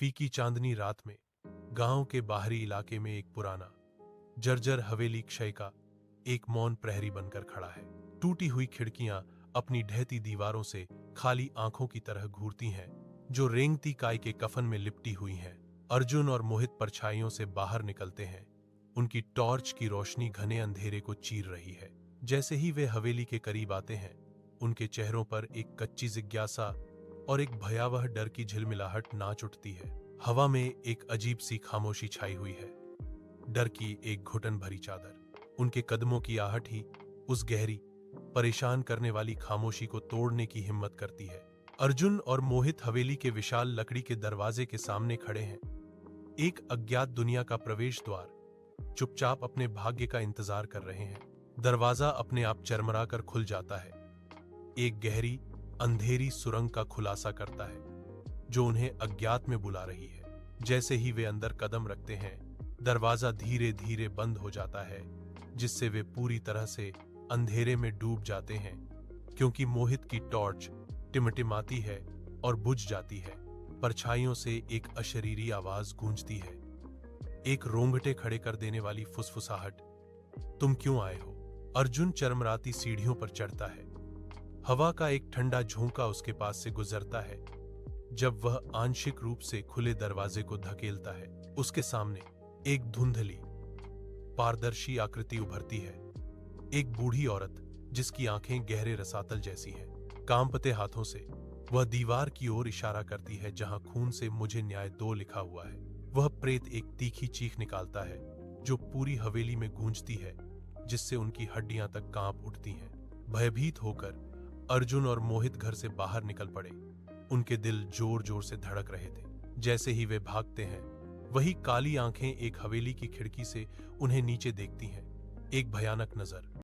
फीकी चांदनी रात में गांव के बाहरी इलाके में एक पुराना जर्जर हवेली क्षय का एक मौन प्रहरी बनकर खड़ा है। टूटी हुई खिड़कियां अपनी ढहती दीवारों से खाली आंखों की तरह घूरती हैं, जो रेंगती काय के कफन में लिपटी हुई हैं। अर्जुन और मोहित परछाइयों से बाहर निकलते हैं। उनकी टॉर्च की रोशनी घने अंधेरे को चीर रही है। जैसे ही वे हवेली के करीब आते हैं, उनके चेहरों पर एक कच्ची जिज्ञासा और एक भयावह डर की झिलमिलाहट नाच उठती है। हवा में एक अजीब सी खामोशी छाई हुई है, डर की एक घुटन भरी चादर। उनके कदमों की आहट ही उस गहरी, परेशान करने वाली खामोशी को तोड़ने की हिम्मत करती है। अर्जुन और मोहित हवेली के विशाल लकड़ी के दरवाजे के सामने खड़े हैं। एक अज्ञात दुनिया का प्रवेश द्वार, चुपचाप अपने भाग्य का इंतजार कर रहे हैं। दरवाजा अपने आप चरमरा कर खुल जाता है। एक गहरी, अंधेरी सुरंग का खुलासा करता है, जो उन्हें अज्ञात में बुला रही है। जैसे ही वे अंदर कदम रखते हैं, दरवाजा धीरे धीरे बंद हो जाता है, जिससे वे पूरी तरह से अंधेरे में डूब जाते हैं, क्योंकि मोहित की टॉर्च टिमटिमाती है और बुझ जाती है। परछाइयों से एक अशरीरी आवाज गूंजती है, एक रोंगटे खड़े कर देने वाली फुसफुसाहट। तुम क्यों आए हो? अर्जुन चरमराती सीढ़ियों पर चढ़ता है। हवा का एक ठंडा झोंका उसके पास से गुजरता है जब वह आंशिक रूप से खुले दरवाजे को धकेलता है। उसके सामने एक धुंधली, पारदर्शी आकृति उभरती है। एक बूढ़ी औरत जिसकी आंखें गहरे रसातल जैसी हैं। कांपते हाथों से वह दीवार की ओर इशारा करती है, जहां खून से मुझे न्याय दो लिखा हुआ है। वह प्रेत एक तीखी चीख निकालता है, जो पूरी हवेली में गूंजती है, जिससे उनकी हड्डियां तक कांप उठती हैं। भयभीत होकर अर्जुन और मोहित घर से बाहर निकल पड़े। उनके दिल जोर जोर से धड़क रहे थे। जैसे ही वे भागते हैं, वही काली आंखें एक हवेली की खिड़की से उन्हें नीचे देखती हैं। एक भयानक नजर।